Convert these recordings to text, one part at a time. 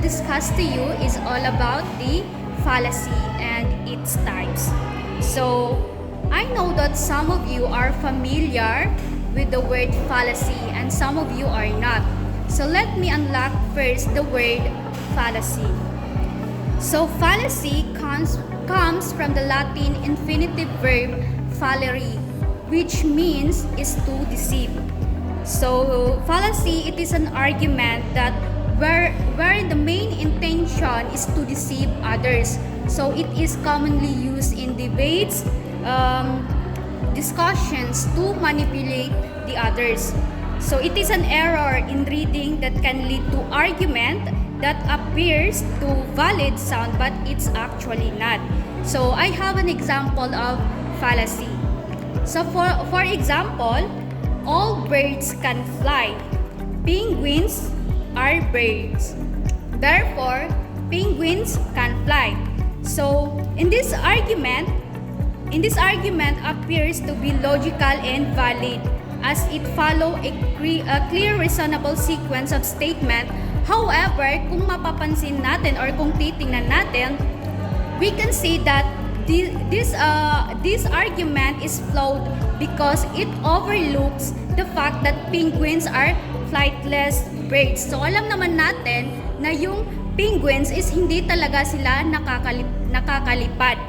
discuss to you is all about the fallacy and its types. So, I know that some of you are familiar with the word fallacy and some of you are not. So, let me unlock first the word fallacy. So, fallacy comes from the Latin infinitive verb fallere, which means is to deceive. So, fallacy, it is an argument that where the main intention is to deceive others. So, it is commonly used in debates, discussions to manipulate the others. So, it is an error in reading that can lead to argument that appears to valid sound but it's actually not. So, I have an example of fallacy. So, for example, all birds can fly. Penguins are birds. Therefore, penguins can fly. So, in this argument appears to be logical and valid as it follows a clear reasonable sequence of statement. However, kung mapapansin natin or kung titingnan natin, we can see that this argument is flawed because it overlooks the fact that penguins are flightless birds. So, alam naman natin na yung penguins is hindi talaga sila nakakalipad.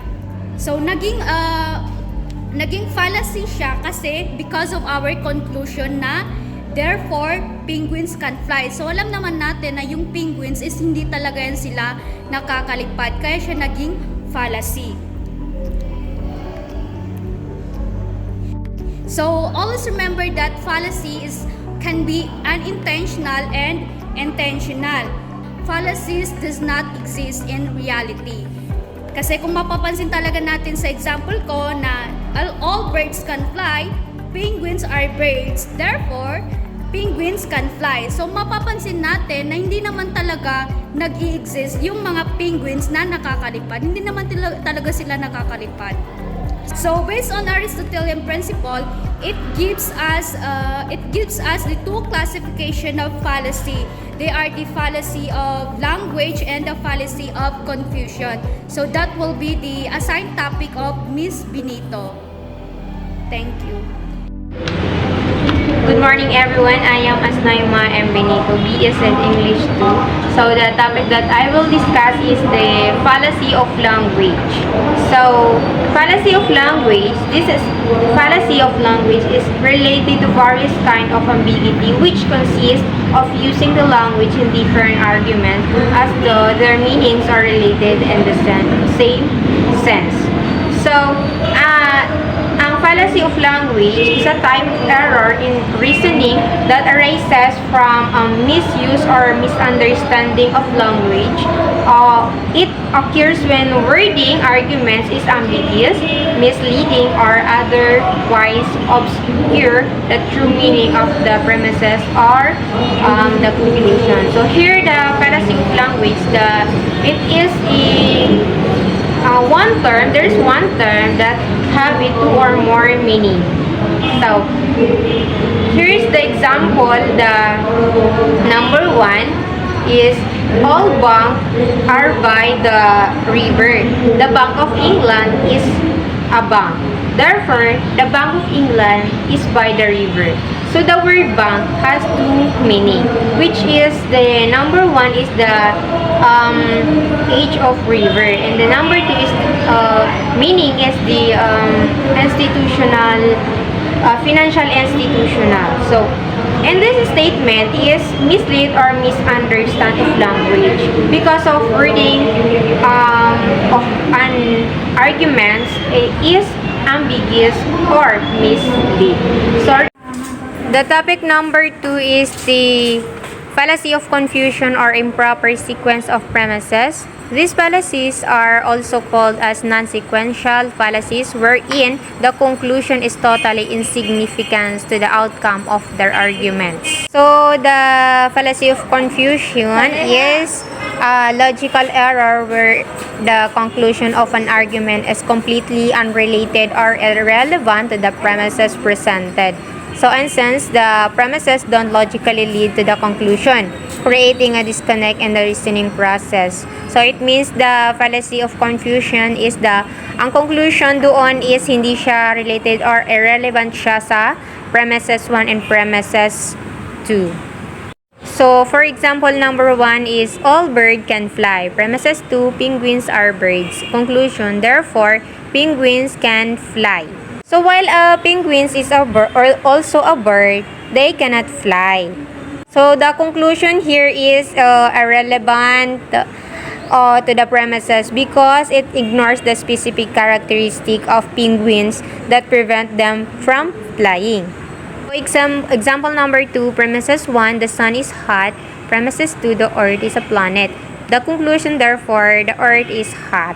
So, naging fallacy siya kasi because of our conclusion na therefore, penguins can fly. So, alam naman natin na yung penguins is hindi talaga yan sila nakakalipad. Kaya siya naging fallacy. So, always remember that fallacy can be unintentional and intentional. Fallacies does not exist in reality. Kasi kung mapapansin talaga natin sa example ko na all birds can fly, penguins are birds, therefore, penguins can fly. So, mapapansin natin na hindi naman talaga nag-i-exist yung mga penguins na nakakalipad. Hindi naman talaga sila nakakalipad. So, based on Aristotelian principle, it gives us the two classification of fallacy. They are the fallacy of language and the fallacy of confusion. So, that will be the assigned topic of Miss Benito. Thank you. Good morning everyone, I am Asnaima M. Benito, BSN English 2. So the topic that I will discuss is the fallacy of language. So, fallacy of language is related to various kind of ambiguity which consists of using the language in different arguments as though their meanings are related in the same sense. So, ang fallacy of language is a type of error in reasoning that arises from misuse or misunderstanding of language. It occurs when wording arguments is ambiguous, misleading, or otherwise obscure the true meaning of the premises or the conclusion. So here the fallacy of language, it is there's one term that have two or more meaning. So, here's the example. The number one is all banks are by the river. The Bank of England is a bank. Therefore, the Bank of England is by the river. So the word bank has two meaning, which is the number one is the age of river, and the number two is meaning is the institutional, financial institutional. So, and this statement is mislead or misunderstand of language because of wording of an arguments is ambiguous or mislead. So, the topic number 2 is the fallacy of confusion or improper sequence of premises. These fallacies are also called as non-sequential fallacies, wherein the conclusion is totally insignificant to the outcome of their arguments. So, the fallacy of confusion is a logical error where the conclusion of an argument is completely unrelated or irrelevant to the premises presented. So, in sense, the premises don't logically lead to the conclusion. creating a disconnect in the reasoning process. So it means the fallacy of confusion is ang conclusion doon is hindi siya related or irrelevant siya sa premises 1 and premises 2. So, for example, number 1 is all bird can fly. Premises 2, penguins are birds. Conclusion, therefore, penguins can fly. So, while penguins is also a bird, they cannot fly. So, the conclusion here is irrelevant to the premises because it ignores the specific characteristic of penguins that prevent them from flying. Example number 2, premises 1, the sun is hot. Premises 2, the earth is a planet. The conclusion, therefore, the earth is hot.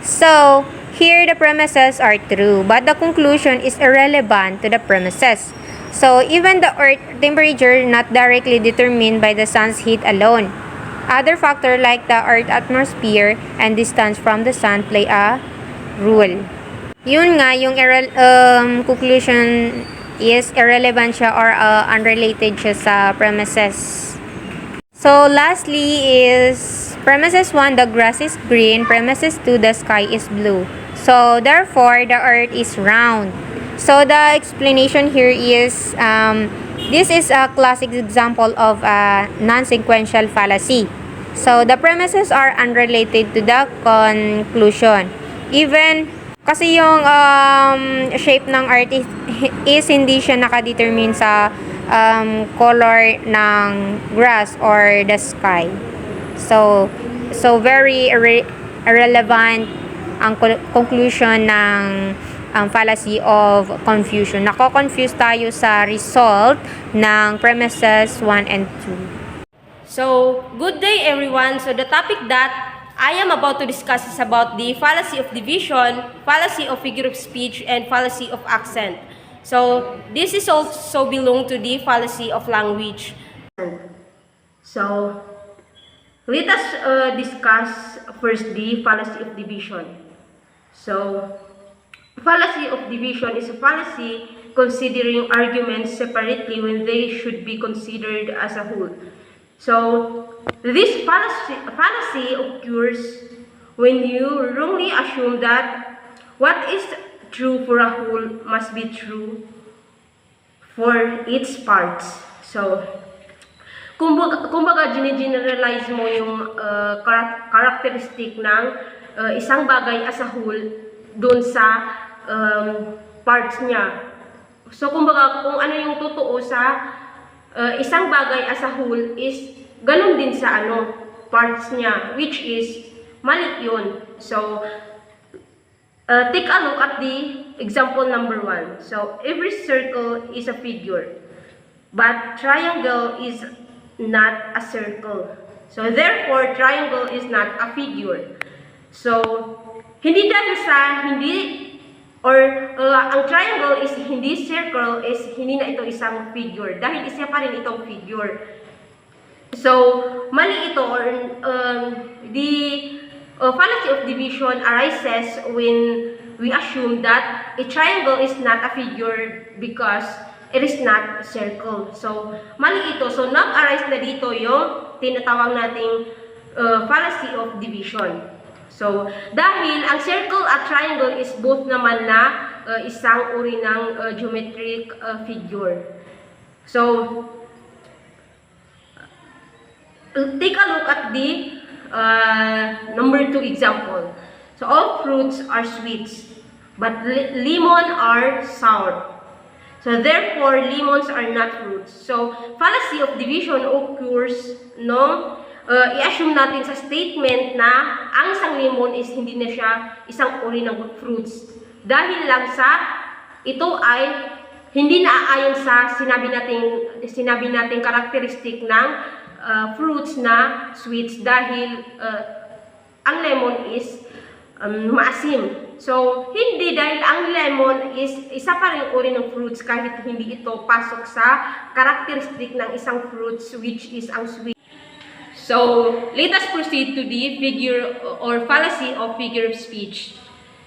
So, here the premises are true, but the conclusion is irrelevant to the premises. So, even the earth temperature not directly determined by the sun's heat alone. Other factors like the earth atmosphere and distance from the sun play a role. Yun nga, yung conclusion is irrelevant siya or unrelated siya sa premises. So, lastly is premises 1, the grass is green. Premises 2, the sky is blue. So, therefore, the earth is round. So, the explanation here is, this is a classic example of a non-sequential fallacy. So, the premises are unrelated to the conclusion. Even kasi yung shape ng earth is hindi siya nakadetermine sa color ng grass or the sky. So very irrelevant ang conclusion ng fallacy of confusion. Nako-confuse tayo sa result ng premises 1 and 2. So, good day everyone. So, the topic that I am about to discuss is about the fallacy of division, fallacy of figure of speech, and fallacy of accent. So, this is also belong to the fallacy of language. So, let us discuss first the fallacy of division. So, fallacy of division is a fallacy considering arguments separately when they should be considered as a whole. So, this fallacy occurs when you wrongly assume that what is true for a whole must be true for its parts. So, kumbaga generalize mo yung characteristic ng isang bagay as a whole doon sa parts niya. So, kumbaga kung ano yung totoo sa isang bagay as a whole is ganun din sa parts niya, which is mali yun. So, take a look at the example number 1. So, every circle is a figure, but triangle is not a circle. So, therefore, triangle is not a figure. So, hindi dahil sa ang triangle is hindi circle is hindi na ito isang figure dahil isa pa rin itong figure. So, mali ito or the fallacy of division arises when we assume that a triangle is not a figure because it is not a circle. So, mali ito. So, nag-arise na dito yung tinatawag nating fallacy of division. So, dahil ang circle at triangle is both naman na isang uri ng geometric figure. So, take a look at the number 2 example. So, all fruits are sweets, but lemon are sour. So, therefore, lemons are not fruits. So, fallacy of division occurs i-assume natin sa statement na ang isang lemon is hindi na siya isang uri ng fruits. Dahil lang sa ito ay hindi naaayon sa sinabi nating karakteristik ng fruits na sweets dahil ang lemon is maasim. So, hindi dahil ang lemon is isa pa ring uri ng fruits kahit hindi ito pasok sa karakteristik ng isang fruits which is ang sweet. So, let us proceed to the figure or fallacy of figure of speech.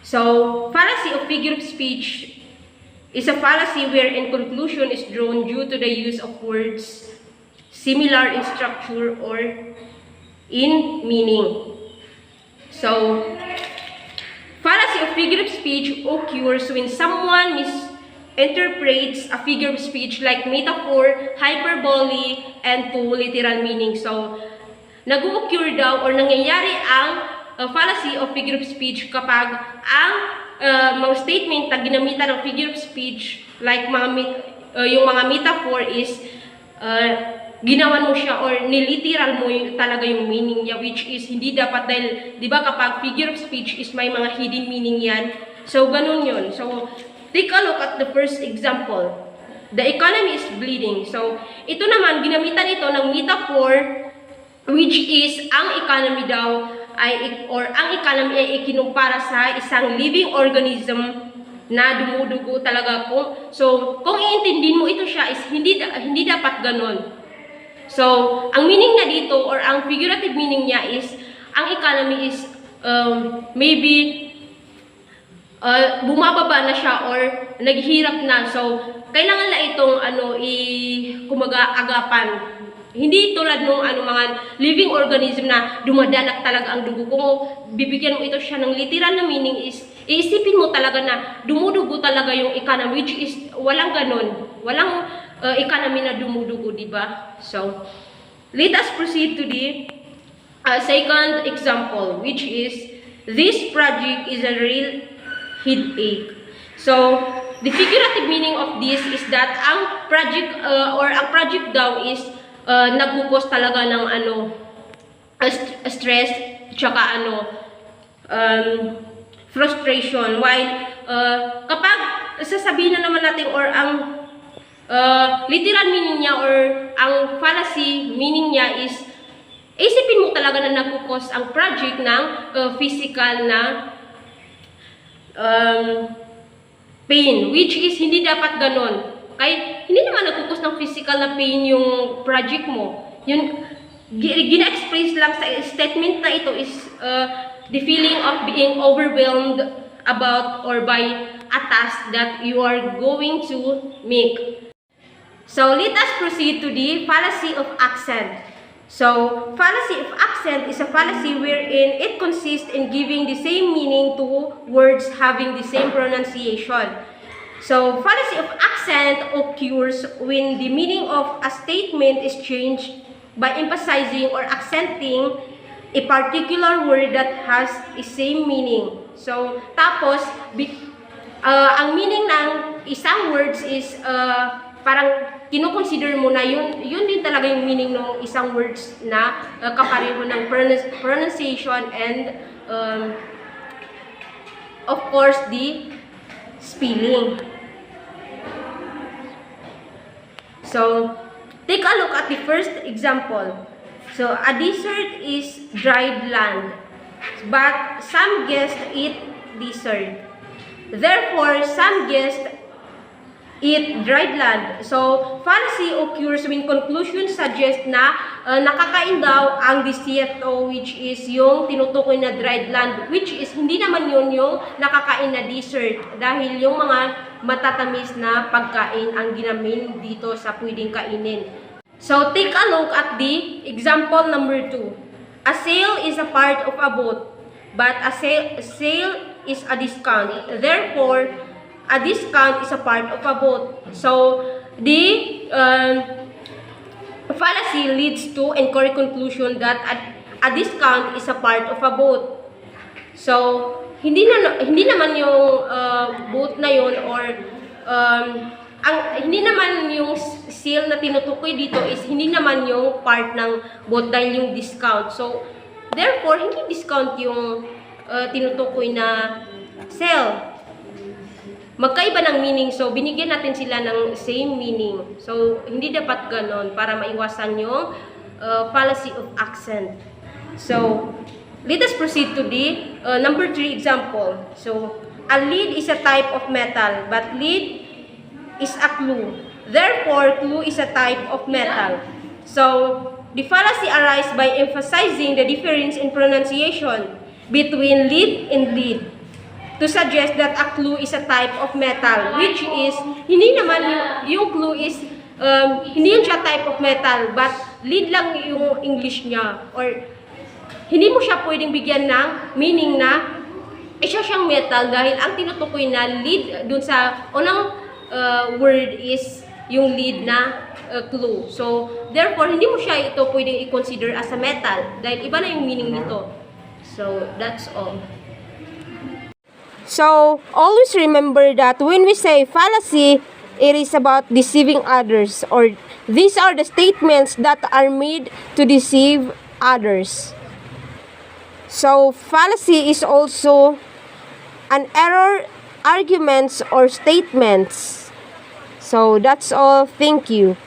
So, fallacy of figure of speech is a fallacy wherein conclusion is drawn due to the use of words similar in structure or in meaning. So, fallacy of figure of speech occurs when someone misinterprets a figure of speech like metaphor, hyperbole, and to literal meaning. So, nag-occur daw or nangyayari ang fallacy of figure of speech kapag ang mga statement na ginamitan ng figure of speech like yung mga metaphor is ginawan mo siya or niliteral mo talaga yung meaning niya, which is hindi dapat dahil, di ba kapag figure of speech is may mga hidden meaning yan. So, ganun yun. So, take a look at the first example. The economy is bleeding. So, ito naman, ginamitan ito ng metaphor, which is ang economy daw ang economy ay ikinumpara sa isang living organism na dumudugo talaga po. So, kung iintindihin mo ito siya is hindi dapat ganon. So, ang meaning niya dito or ang figurative meaning niya is ang economy is maybe bumababa na siya or naghihirap na. So, kailangan na itong agapan. Hindi tulad nung mga living organism na dumadanak talaga ang dugo. Kung bibigyan mo ito siya ng literal na meaning is, iisipin mo talaga na dumudugo talaga yung economy, which is walang ganon. Walang economy na dumudugo, di ba? So, let us proceed to the second example, which is, this project is a real headache. So, the figurative meaning of this is that ang project daw is nagkukos talaga ng stress tsaka frustration, while kapag sasabihin na naman natin or ang literal meaning niya or ang fallacy meaning niya is isipin mo talaga na nagkukos ang project ng physical na pain, which is hindi dapat ganon. Kaya hindi naman nagkukos ng physical na pain yung project mo. Yung gina-express lang sa statement na ito is the feeling of being overwhelmed about or by a task that you are going to make. So, let us proceed to the fallacy of accent. So, fallacy of accent is a fallacy wherein it consists in giving the same meaning to words having the same pronunciation. So, fallacy of accent occurs when the meaning of a statement is changed by emphasizing or accenting a particular word that has a same meaning. So, tapos, ang meaning ng isang words is parang kinoconsider mo na yun din talaga yung meaning ng isang words na kapareho ng pronunciation and of course, the spelling. So, take a look at the first example. So, a desert is dried land, but some guests eat dessert. Therefore, some guests eat dried land. So, fallacy occurs when conclusion suggests na nakakain daw ang desierto, which is yung tinutukoy na dried land, which is hindi naman yun yung nakakain na dessert dahil yung mga matatamis na pagkain ang ginamin dito sa pwedeng kainin. So, take a look at the example number 2. A sale is a part of a boat, but a sale is a discount. Therefore, a discount is a part of a boat. So, the fallacy leads to incorrect conclusion that a discount is a part of a boat. So, hindi naman yung boat na yun or hindi naman yung sale na tinutukoy dito is hindi naman yung part ng boat dahil yung discount. So, therefore, hindi discount yung tinutukoy na sale. Magkaiba ng meaning, so binigyan natin sila ng same meaning. So, hindi dapat ganon para maiwasan yung fallacy of accent. So, let us proceed to the number 3 example. So, a lead is a type of metal, but lead is a clue. Therefore, clue is a type of metal. So, the fallacy arises by emphasizing the difference in pronunciation between lead and lead, to suggest that a clue is a type of metal, which is, hindi naman yung clue is, hindi yun siya type of metal, but lead lang yung English niya, or hindi mo siya pwedeng bigyan ng meaning na isa siyang metal dahil ang tinutukoy na lead dun sa unang word is yung lead na clue. So, therefore, hindi mo siya ito pwedeng i-consider as a metal dahil iba na yung meaning nito. So, that's all. So, always remember that when we say fallacy, it is about deceiving others, or these are the statements that are made to deceive others. So, fallacy is also an error, arguments, or statements. So, that's all. Thank you.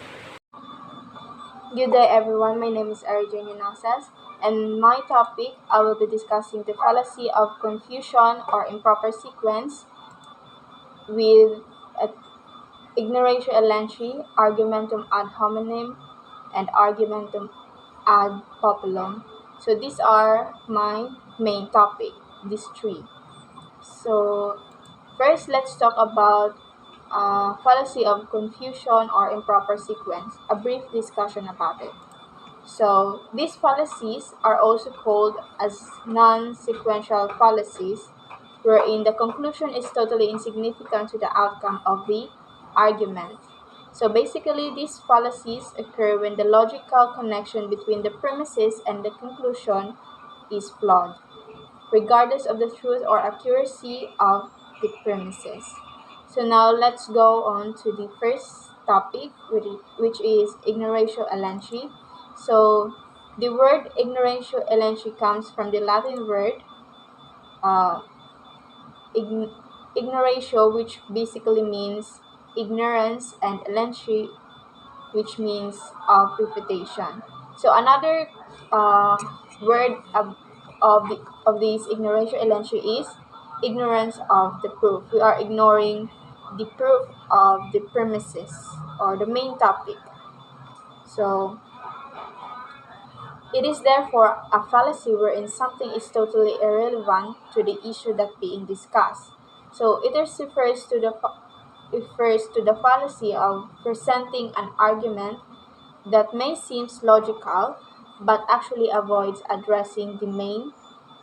Good day everyone, my name is Arjun Nasas, and my topic I will be discussing the fallacy of confusion or improper sequence with ignoratio elenchi, argumentum ad hominem, and argumentum ad populum. So these are my main topic, these three. So first let's talk about fallacy of confusion or improper sequence, a brief discussion about it. So these fallacies are also called as non-sequential fallacies, wherein the conclusion is totally insignificant to the outcome of the argument. So basically, these fallacies occur when the logical connection between the premises and the conclusion is flawed, regardless of the truth or accuracy of the premises. So now let's go on to the first topic, which is ignoratio elenchi. So the word ignoratio elenchi comes from the Latin word uh, ignoratio, which basically means ignorance, and elenchi, which means refutation. So another word of this ignoratio elenchi is ignorance of the proof. We are ignoring the proof of the premises or the main topic. So it is therefore a fallacy wherein something is totally irrelevant to the issue that being discussed. So it is refers to the fallacy of presenting an argument that may seem logical but actually avoids addressing the main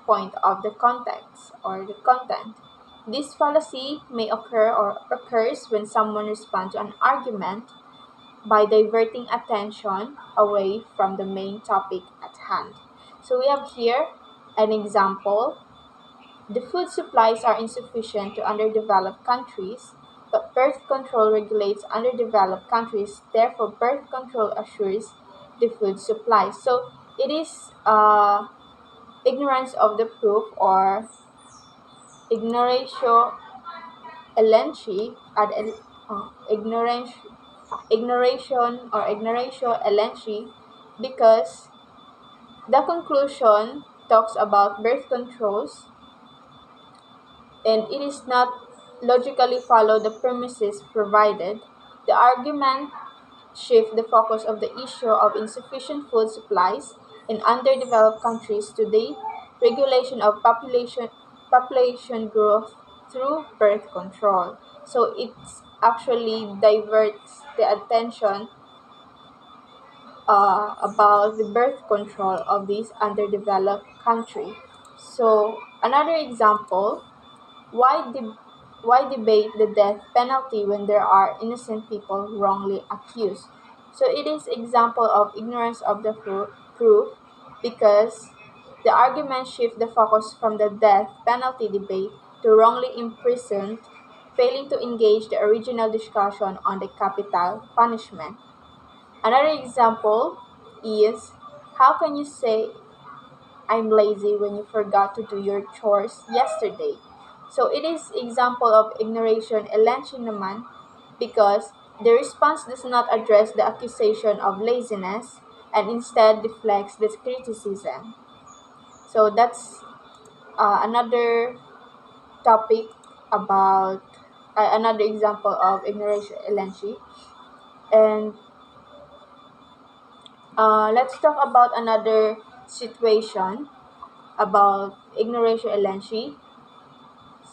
point of the context or the content. This fallacy may occur or occurs when someone responds to an argument by diverting attention away from the main topic at hand. So we have here an example. The food supplies are insufficient to underdeveloped countries, but birth control regulates underdeveloped countries, therefore, birth control assures the food supply. So it is ignorance of the proof or ignoratio elenchi ad ignoration or ignoratio elenchi, because the conclusion talks about birth controls and it is not logically follow the premises provided. The argument shift the focus of the issue of insufficient food supplies in underdeveloped countries to the regulation of population growth through birth control. So it actually diverts the attention about the birth control of this underdeveloped country. So another example, why why debate the death penalty when there are innocent people wrongly accused? So it is example of ignorance of the proof, because the argument shift the focus from the death penalty debate to wrongly imprisoned, failing to engage the original discussion on the capital punishment. Another example is, how can you say I'm lazy when you forgot to do your chores yesterday? So it is example of ignoration elenchi naman, because the response does not address the accusation of laziness and instead deflects the criticism. So that's another topic about another example of ignoration elenchi. And let's talk about another situation about ignoration elenchi.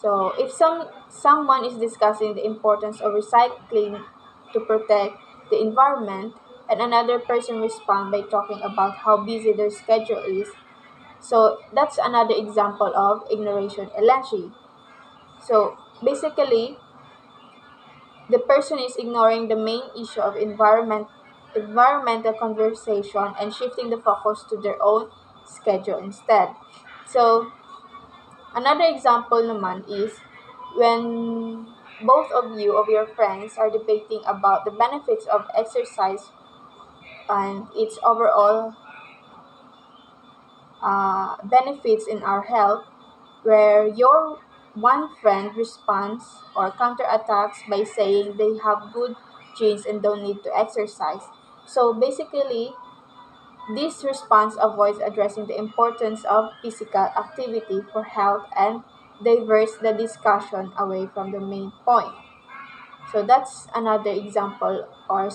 So, if someone is discussing the importance of recycling to protect the environment, and another person respond by talking about how busy their schedule is. So that's another example of ignoration elegy. So basically, the person is ignoring the main issue of environmental conversation and shifting the focus to their own schedule instead. So another example naman is when both of you of your friends are debating about the benefits of exercise and its overall benefits in our health, where your one friend responds or counterattacks by saying they have good genes and don't need to exercise. So basically, this response avoids addressing the importance of physical activity for health and diverts the discussion away from the main point. So that's another example or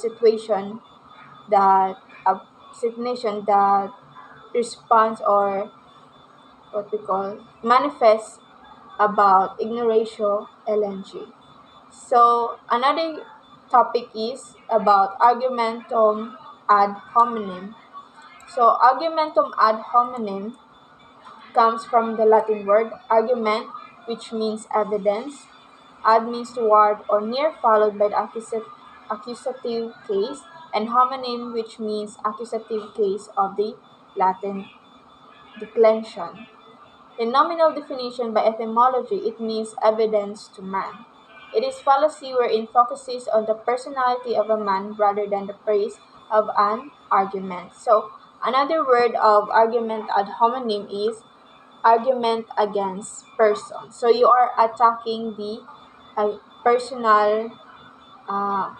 that a situation that responds or what we call manifests about ignoratio LNG. So another topic is about argumentum ad hominem. So argumentum ad hominem comes from the Latin word argument, which means evidence. Ad means toward or near, followed by the accusative case, and hominem, which means accusative case of the Latin declension. In nominal definition by etymology, it means evidence to man. It is fallacy wherein focuses on the personality of a man rather than the praise of an argument. So, another word of argument ad hominem is argument against person. So, you are attacking the personal uh,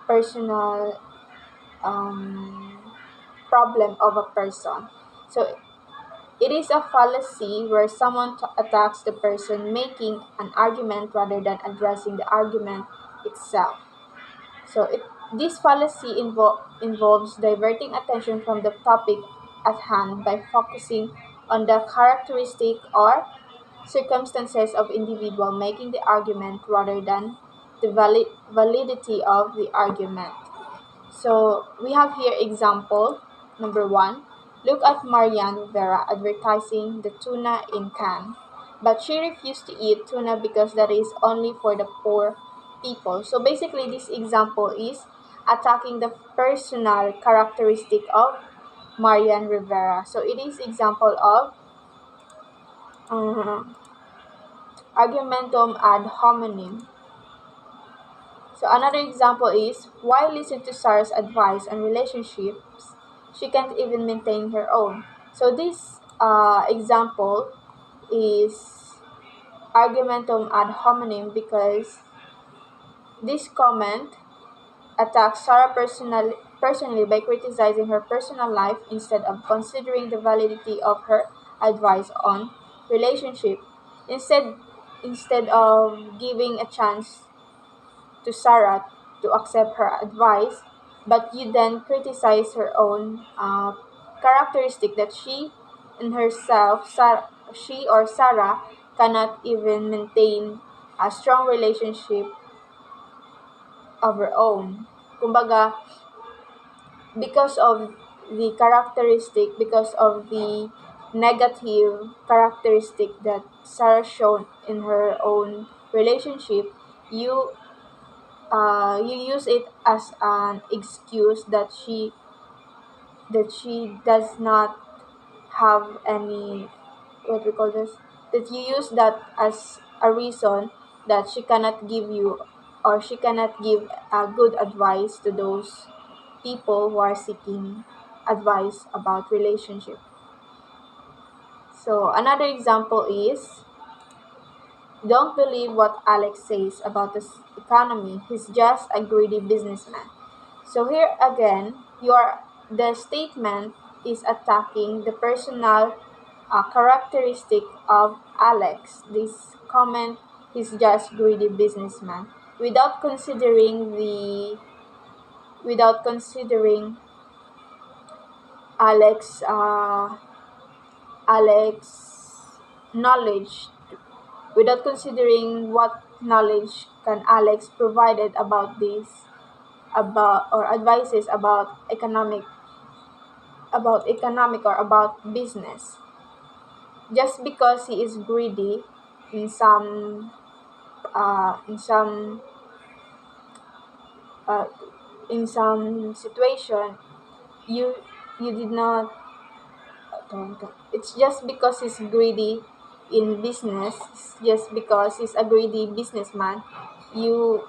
personal problem of a person. So, it is a fallacy where someone attacks the person making an argument rather than addressing the argument itself. So this fallacy involves diverting attention from the topic at hand by focusing on the characteristic or circumstances of individual making the argument rather than the validity of the argument. So we have here example number one. Look at Marianne Rivera advertising the tuna in can, but she refused to eat tuna because that is only for the poor people. So basically, this example is attacking the personal characteristic of Marianne Rivera. So it is example of uh, argumentum ad hominem. So another example is why listen to Sarah's advice on relationships? She can't even maintain her own. So this example is argumentum ad hominem because this comment attacks Sarah personally by criticizing her personal life instead of considering the validity of her advice on relationship. Instead instead of giving a chance to Sarah to accept her advice, but you then criticize her own characteristic that she in herself, she or Sarah cannot even maintain a strong relationship of her own. Kumbaga, because of the negative characteristic that Sarah shown in her own relationship, you you use it as an excuse that she does not have any what we call this that you use that as a reason that she cannot give you or she cannot give a good advice to those people who are seeking advice about relationship. So another example is don't believe what Alex says about the economy. He's just a greedy businessman. So here again, the statement is attacking the personal characteristic of Alex. This comment is just greedy businessman without considering Alex Alex knowledge, without considering what knowledge can Alex provided about this about or advices about economic or about business just because he is greedy in some uh, in some uh, in some situation you you did not it's just because he's greedy in business, it's just because he's a greedy businessman, you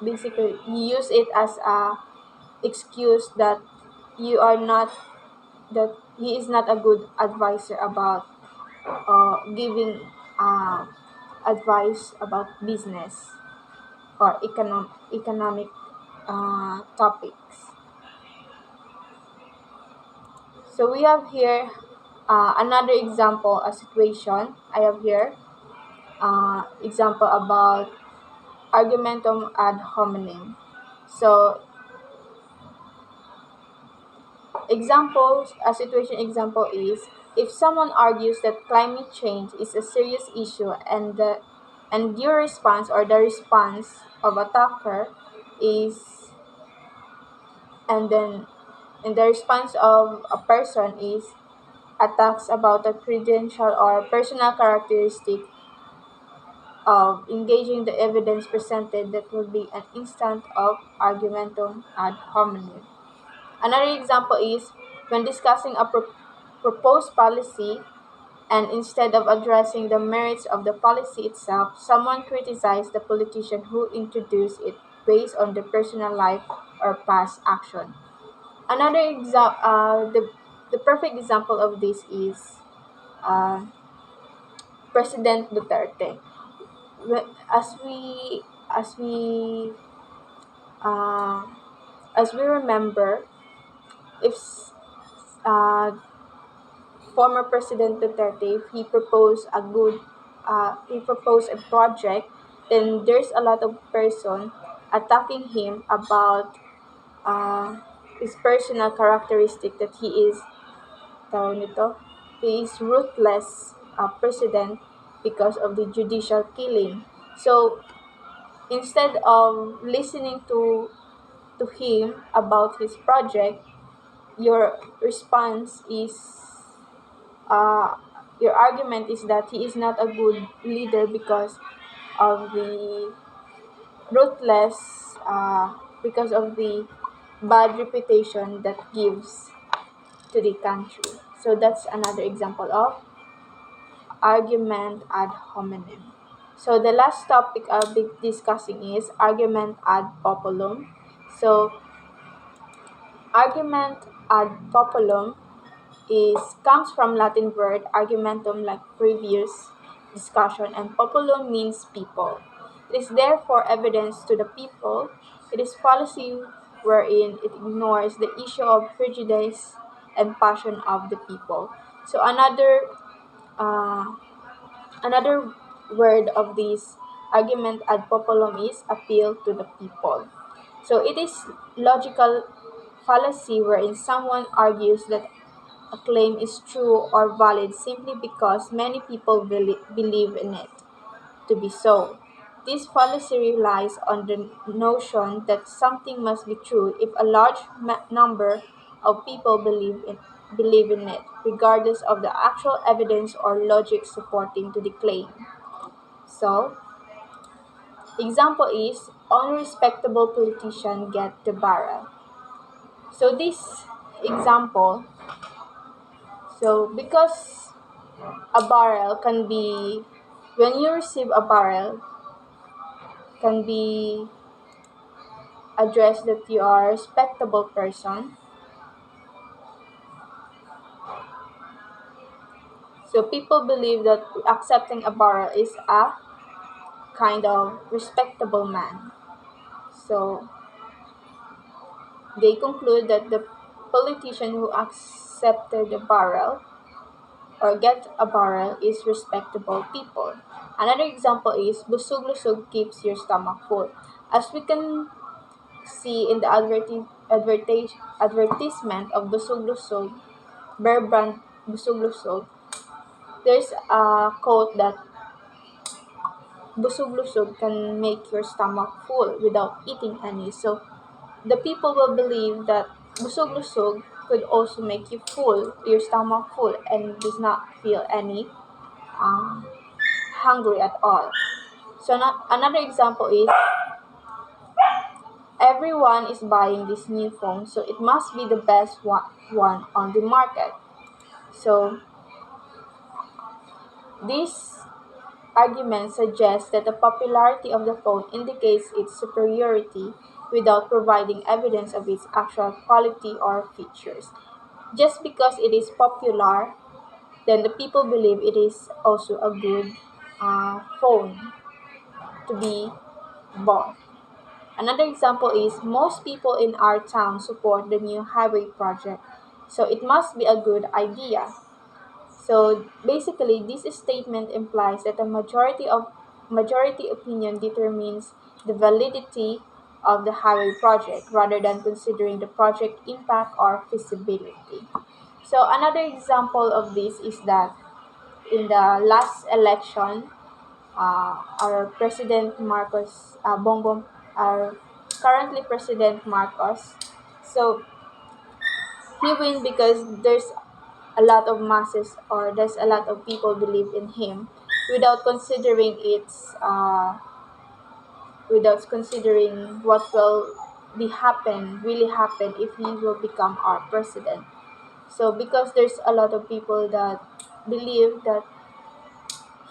basically you use it as a excuse that you are not that he is not a good advisor about giving uh, advice about business or economic topics. So we have here another example, a situation. I have here example about argumentum ad hominem. So a situation example is if someone argues that climate change is a serious issue and your response or the response of attacker is and then and the response of a person is attacks about a credential or personal characteristic of engaging the evidence presented, that will be an instance of argumentum ad hominem. Another example is when discussing a proposed policy and instead of addressing the merits of the policy itself, someone criticized the politician who introduced it based on their personal life or past action. Another example, the perfect example of this is uh, President Duterte. As uh, we remember, if uh, former President Duterte, if he proposed a project, then there's a lot of person attacking him about uh, his personal characteristic that tawag nito, he is ruthless president because of the judicial killing. So instead of listening to him about his project, your response is uh, your argument is that he is not a good leader because of the ruthless because of the bad reputation that gives to the country. So that's another example of argument ad hominem. So the last topic I'll be discussing is argument ad populum. So argument ad populum is comes from Latin word argumentum, like previous discussion, and populum means people. It is therefore evidence to the people. It is policy wherein it ignores the issue of prejudice and passion of the people. So uh, another word of this argument ad populum is appeal to the people. So it is logical fallacy wherein someone argues that a claim is true or valid simply because many people believe in it to be so. This fallacy relies on the notion that something must be true if a large number of people believe in it, regardless of the actual evidence or logic supporting to the claim. So, example is only respectable politician get the barrel. So this example, because a barrel can be when you receive a barrel can be addressed that you are a respectable person. So people believe that accepting a barrel is a kind of respectable man. So they conclude that the politician who accepted the barrel or get a barrel is respectable people. Another example is busog-lusog keeps your stomach full. As we can see in the advertisement of busog-lusog, Bear Brand busog-lusog, there's a quote that busog-lusog can make your stomach full without eating any. So the people will believe that busog-lusog could also make you full, your stomach full, and does not feel any um, hungry at all. So another example is everyone is buying this new phone, so it must be the best one on the market. So this argument suggests that the popularity of the phone indicates its superiority without providing evidence of its actual quality or features. Just because it is popular, then the people believe it is also a good phone to be bought. Another example is most people in our town support the new highway project, so it must be a good idea. So basically, this statement implies that the majority opinion determines the validity of the highway project rather than considering the project impact or feasibility. So another example of this is that in the last election, our President Marcos Bongbong, our currently President Marcos, so he win because there's a lot of masses or there's a lot of people believe in him without considering without considering what will be happen really happen if he will become our president. So because there's a lot of people that believe that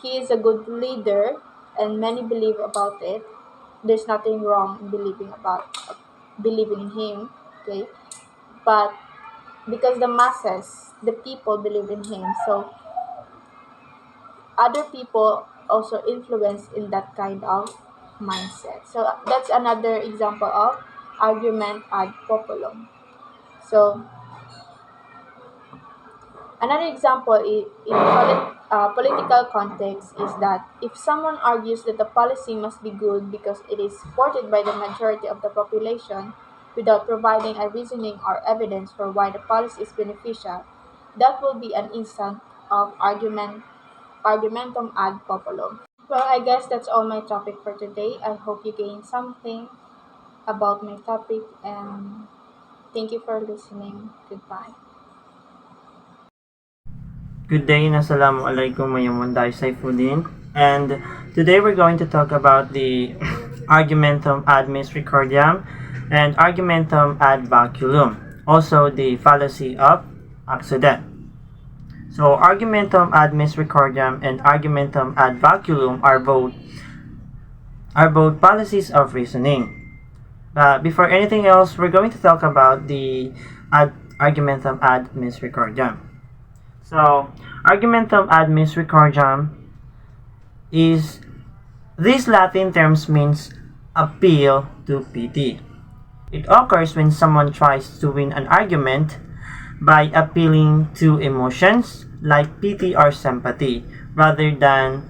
he is a good leader and many believe about it, there's nothing wrong in believing in him, okay? But because the masses, the people believe in him, so other people also influence in that kind of mindset. So that's another example of argument ad populum. So another example in political context is that if someone argues that the policy must be good because it is supported by the majority of the population without providing a reasoning or evidence for why the policy is beneficial, that will be an instance of argumentum ad populum. Well, I guess that's all my topic for today. I hope you gained something about my topic and thank you for listening. Goodbye. Good day and assalamu alaikum mayamundai Saifuddin. And today we're going to talk about the argumentum ad misericordiam and argumentum ad baculum, also the fallacy of accident. So argumentum ad misericordiam and argumentum ad baculum are both fallacies of reasoning. But before anything else, we're going to talk about the argumentum ad misericordiam. So, argumentum ad misericordiam is, these Latin terms means appeal to pity. It occurs when someone tries to win an argument by appealing to emotions like pity or sympathy rather than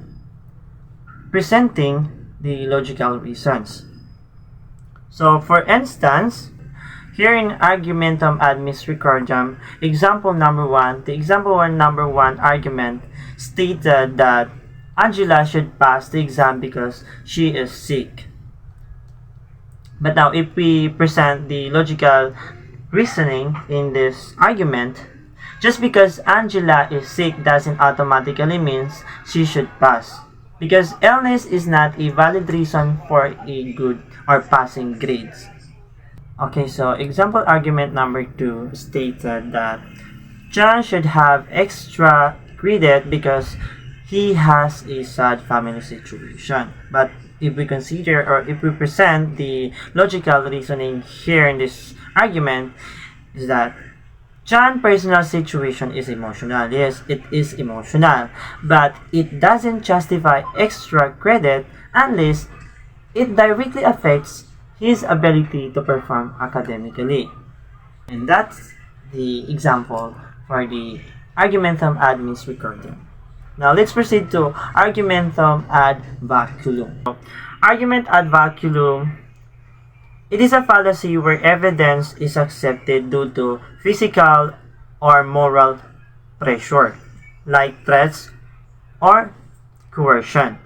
presenting the logical reasons. So, for instance, here in argumentum ad misericordiam, the example number one argument stated that Angela should pass the exam because she is sick. But now, if we present the logical reasoning in this argument, just because Angela is sick doesn't automatically means she should pass. Because illness is not a valid reason for a good or passing grades. Okay, so example argument number 2 stated that John should have extra credit because he has a sad family situation. But if we consider or if we present the logical reasoning here in this argument, is that John's personal situation is emotional. Yes, it is emotional, but it doesn't justify extra credit unless it directly affects his ability to perform academically. And that's the example for the argumentum ad misericordiam. Now let's proceed to argumentum ad baculum. Argument ad baculum, it is a fallacy where evidence is accepted due to physical or moral pressure, like threats or coercion.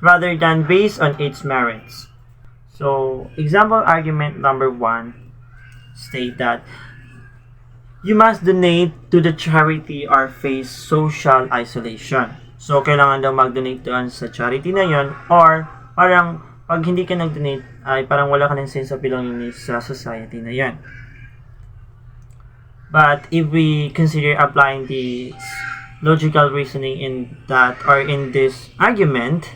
rather than based on its merits. So, example argument number 1 state that you must donate to the charity or face social isolation. So, kailangan daw mag-donate doon sa charity na yon, or parang pag hindi ka nag-donate ay parang wala ka ng sense of belonging sa society na yon. But if we consider applying the logical reasoning in that or in this argument,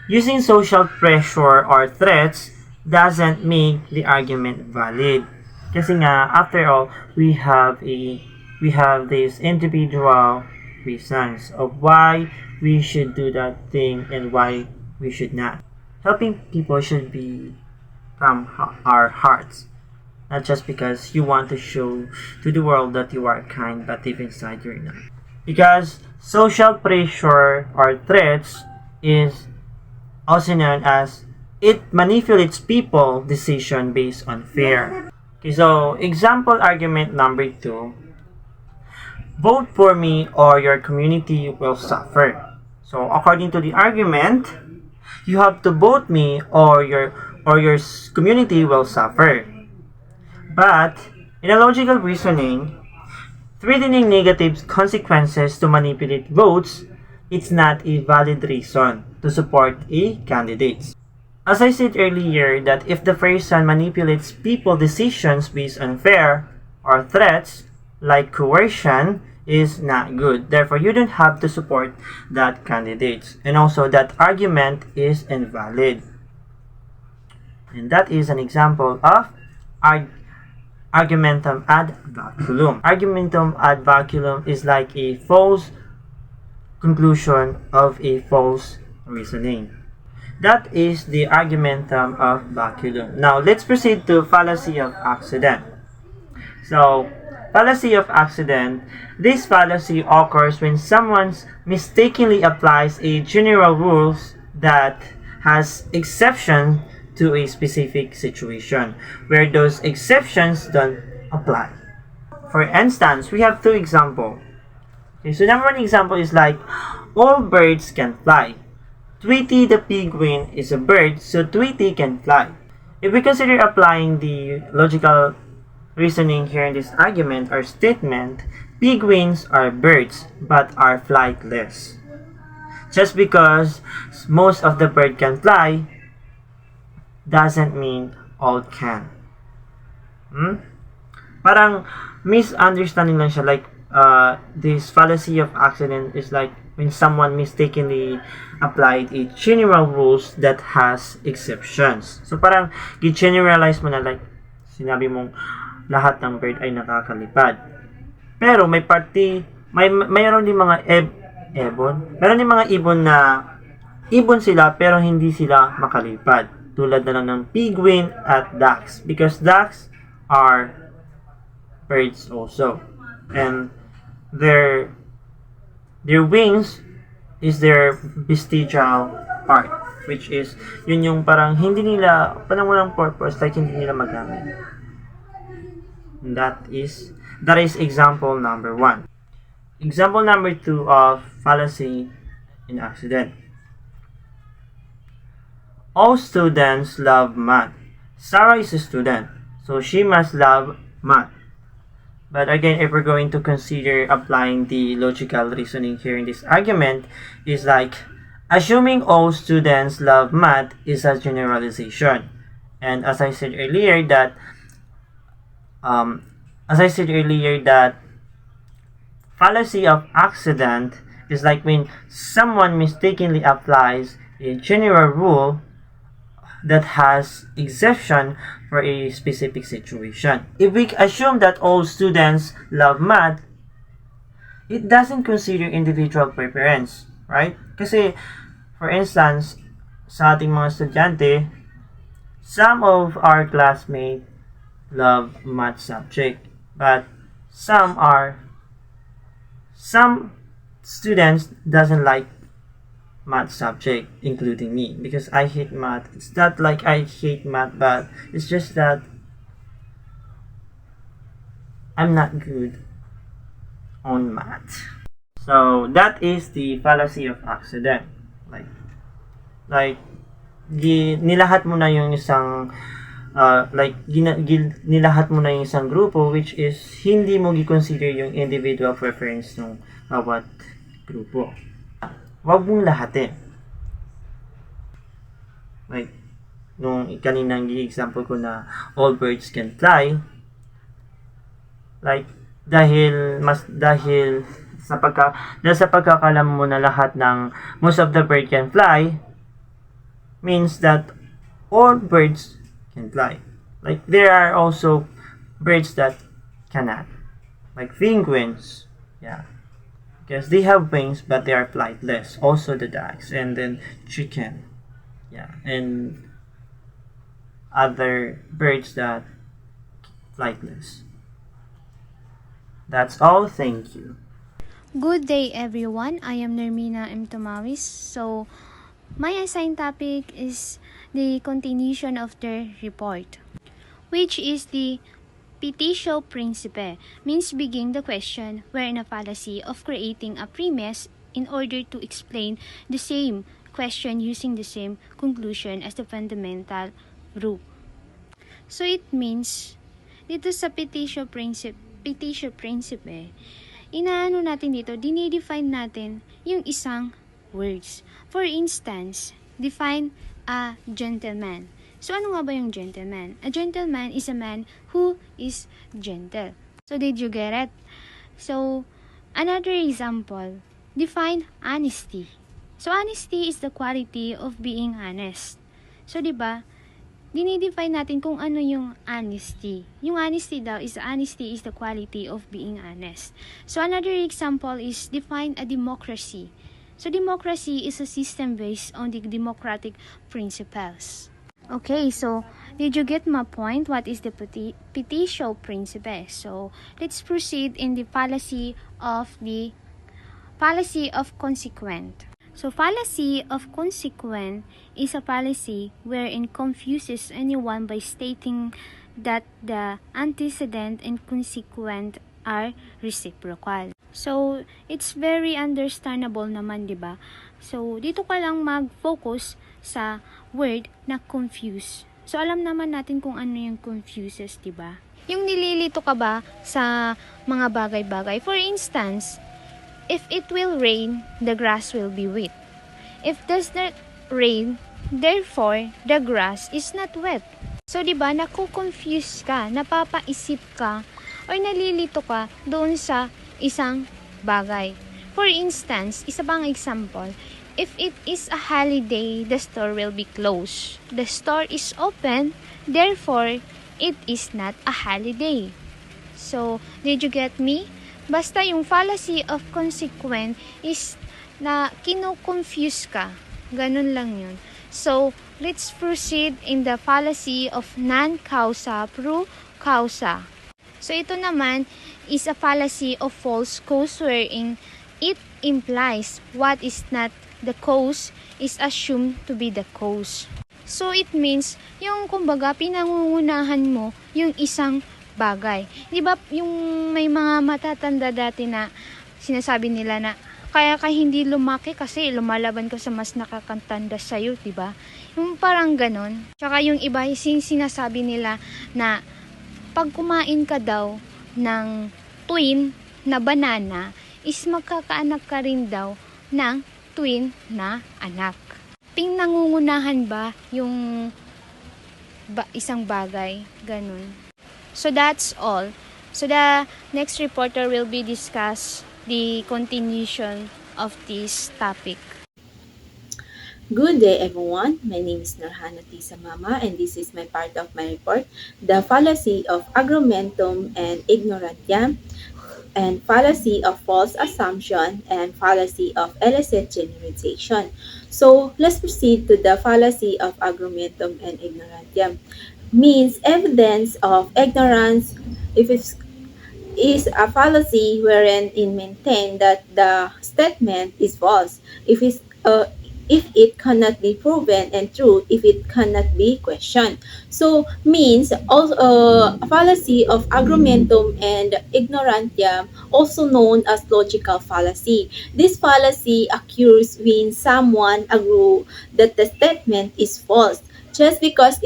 using social pressure or threats doesn't make the argument valid. Kasi nga, after all, we have these individual reasons of why we should do that thing and why we should not. Helping people should be from our hearts, not just because you want to show to the world that you are kind, but deep inside you're not. Because social pressure or threats is also known as it manipulates people decision based on fear. Okay, so example argument number 2. Vote for me or your community will suffer. So according to the argument, you have to vote me or your community will suffer. But in a logical reasoning, threatening negative consequences to manipulate votes, it's not a valid reason to support a candidate. As I said earlier, that if the person manipulates people decisions based on fear or threats, like coercion, is not good. Therefore, you don't have to support that candidate. And also, that argument is invalid. And that is an example of argumentum ad baculum. Argumentum ad baculum is like a false conclusion of a false reasoning. That is the argumentum of baculum. Now, let's proceed to fallacy of accident. So, fallacy of accident. This fallacy occurs when someone mistakenly applies a general rule that has exception to a specific situation, where those exceptions don't apply. For instance, we have 2 examples. Okay, so number 1 example is like, all birds can fly. Tweety the penguin is a bird, so Tweety can fly. If we consider applying the logical reasoning here in this argument or statement, penguins are birds but are flightless. Just because most of the bird can fly doesn't mean all can. Parang misunderstanding lang siya, like this fallacy of accident is like when someone mistakenly applied a general rules that has exceptions. So parang gi-generalize mo na, like sinabi mong lahat ng bird ay nakakalipad. Pero may mayroon din mga ibon. Meron din mga ibon na ibon sila pero hindi sila makalipad. Tulad na lang ng penguin at ducks, because ducks are birds also. And their wings is their vestigial part, which is yun yung parang hindi nila, parang walang purpose, like hindi nila magamit. And that is example number 1. Example number 2 of fallacy in accident. All students love math. Sarah is a student, so she must love math. But again, if we're going to consider applying the logical reasoning here in this argument, is like, assuming all students love math is a generalization. And as I said earlier that fallacy of accident is like when someone mistakenly applies a general rule that has exception for a specific situation. If we assume that all students love math, it doesn't consider individual preference, right? Kasi, for instance, sa ating mga estudyante, some of our classmates love math subject, but some students doesn't like math subject, including me, because I hate math. It's not like I hate math, but it's just that I'm not good on math. So that is the fallacy of accident. Like, like nilahat mo na yung isang nilahat mo na yung isang grupo, which is hindi mo gi-consider yung individual preference ng bawat grupo. Wag mong lahatin. Like, nung kaninang example ko na all birds can fly, like, dahil sa pagkakalam mo na lahat ng most of the bird can fly, means that all birds can fly. Like, there are also birds that cannot, like penguins, yeah, because they have wings but they are flightless. Also the ducks, and then chicken, yeah, and other birds that flightless. That's all. Thank you. Good day everyone, I am Nermina M. Tumawis. So, my assigned topic is the continuation of the report, which is the petitio principe, means begin the question wherein a fallacy of creating a premise in order to explain the same question using the same conclusion as the fundamental rule. So, it means, dito sa petitio principe, inaano natin dito, dinidefine natin yung isang words. For instance, define a gentleman. So, ano nga ba yung gentleman? A gentleman is a man who is gentle. So, did you get it? So, another example, define honesty. So, honesty is the quality of being honest. So, di ba? Dinidefine natin kung ano yung honesty. Yung honesty is the quality of being honest. So, another example is define a democracy. So, democracy is a system based on the democratic principles. Okay, so, did you get my point? What is the petitio principe? So, let's proceed in the fallacy of consequent. So, fallacy of consequent is a fallacy wherein confuses anyone by stating that the antecedent and consequent are reciprocal. So, it's very understandable naman, di ba? So, dito ka lang mag-focus sa word na confuse. So, alam naman natin kung ano yung confuses, di ba? Yung nililito ka ba sa mga bagay-bagay? For instance, if it will rain, the grass will be wet. If does not rain, therefore, the grass is not wet. So, di ba, naku-confuse ka, napapaisip ka, or nalilito ka doon sa isang bagay. For instance, isa pang example, if it is a holiday, the store will be closed. The store is open, therefore, it is not a holiday. So, did you get me? Basta yung fallacy of consequent is na kino-confuse ka. Ganun lang yun. So, let's proceed in the fallacy of non-causa pro causa. So, ito naman is a fallacy of false cause wherein it implies what is not the cause is assumed to be the cause. So, it means, yung kumbaga, pinangungunahan mo yung isang bagay. Di ba yung may mga matatanda dati na sinasabi nila na kaya ka hindi lumaki kasi lumalaban ka sa mas nakakatanda sa'yo, di ba? Yung parang ganon. Tsaka yung iba, sinasabi nila na pag kumain ka daw ng twin na banana, is magkakaanak ka rin daw ng twin na anak. Pinangungunahan ba yung isang bagay? Ganon. So that's all. So the next reporter will be discuss the continuation of this topic. Good day everyone, my name is Norhana Tisa Mama and this is my part of my report, the fallacy of agrumentum and ignorantiam, and fallacy of false assumption and fallacy of illicit generalization. So let's proceed to the fallacy of agrumentum and ignorantiam. Means evidence of ignorance if it is a fallacy wherein it maintains that the statement is false. If if it cannot be proven and true if it cannot be questioned. So means also fallacy of argumentum and ignorantiam, also known as logical fallacy. This fallacy occurs when someone agrees that the statement is false just because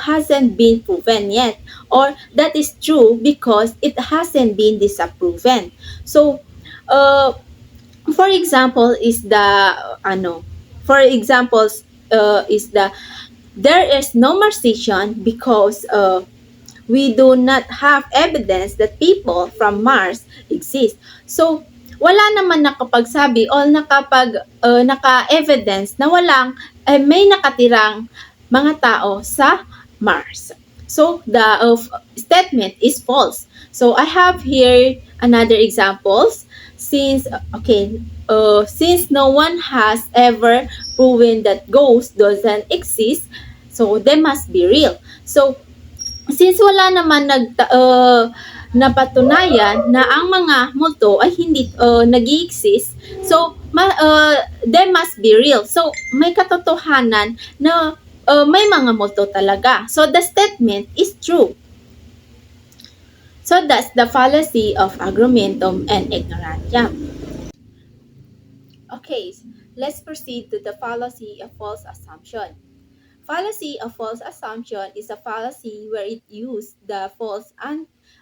hasn't been proven yet, or that is true because it hasn't been disproven. So for example is the ano for examples is the there is no Martian because we do not have evidence that people from Mars exist. So, wala naman nakapagsabi o naka-evidence na may nakatirang mga tao sa Mars. So, the statement is false. So, I have here another examples. Since no one has ever proven that ghosts doesn't exist, so they must be real. So, since wala naman napatunayan na ang mga multo ay hindi nag-exist, so they must be real. So may katotohanan na may mga multo talaga. So the statement is true. So that's the fallacy of argumentum and ignorantiam. Okay, let's proceed to the fallacy of false assumption. Fallacy of false assumption is a fallacy where it uses the false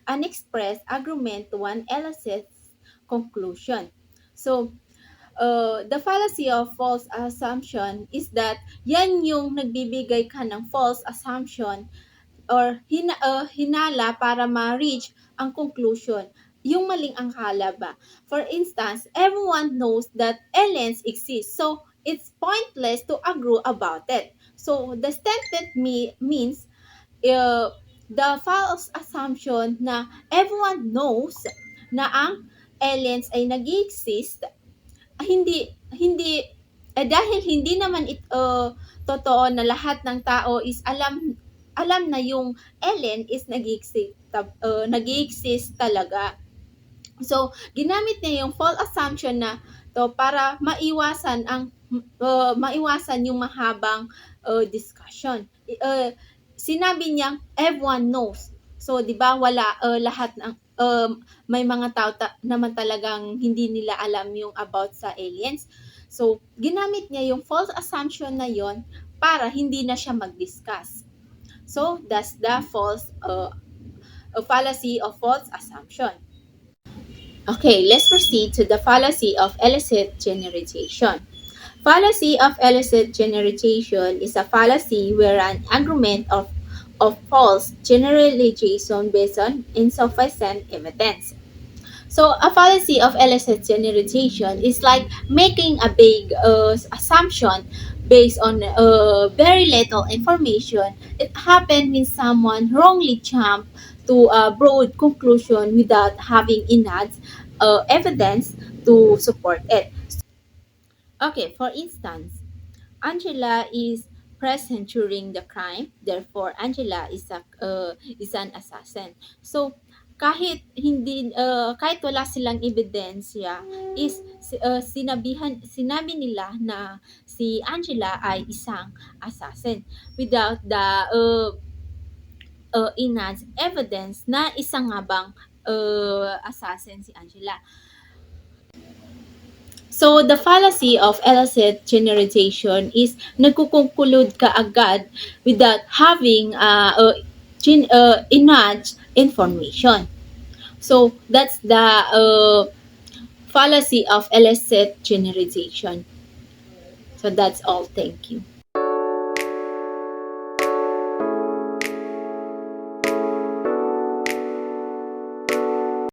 unexpressed argument to one elicit conclusion. So, the fallacy of false assumption is that yan yung nagbibigay ka ng false assumption or hinala para ma-reach ang conclusion. Yung maling angkala ba? For instance, everyone knows that aliens exist. So, it's pointless to argue about it. So, the statement means the false assumption na everyone knows na ang aliens ay nag-exist, dahil hindi naman totoo na lahat ng tao is alam na yung alien is nag-exist talaga. So, ginamit niya yung false assumption na to para maiwasan yung mahabang discussion. Sinabi niya everyone knows. So, 'di ba wala lahat ng may mga tao naman talagang hindi nila alam yung about sa aliens. So, ginamit niya yung false assumption na yon para hindi na siya mag-discuss. So, that's the fallacy of false assumption. Okay, let's proceed to the fallacy of illicit generalization. Fallacy of illicit generalization is a fallacy where an argument of false generalization based on insufficient evidence. So, a fallacy of illicit generalization is like making a big assumption based on very little information. It happened when someone wrongly jumped to a broad conclusion without having enough evidence to support it. Okay, for instance, Angela is present during the crime, therefore Angela is an assassin. So kahit wala silang ebidensya is sinabi nila na si Angela ay isang assassin without the enough evidence na isang nga bang assassin si Angela. So, the fallacy of illicit generalization is nagkukonklud ka agad without having enough information. So, that's the fallacy of illicit generalization. So, that's all. Thank you.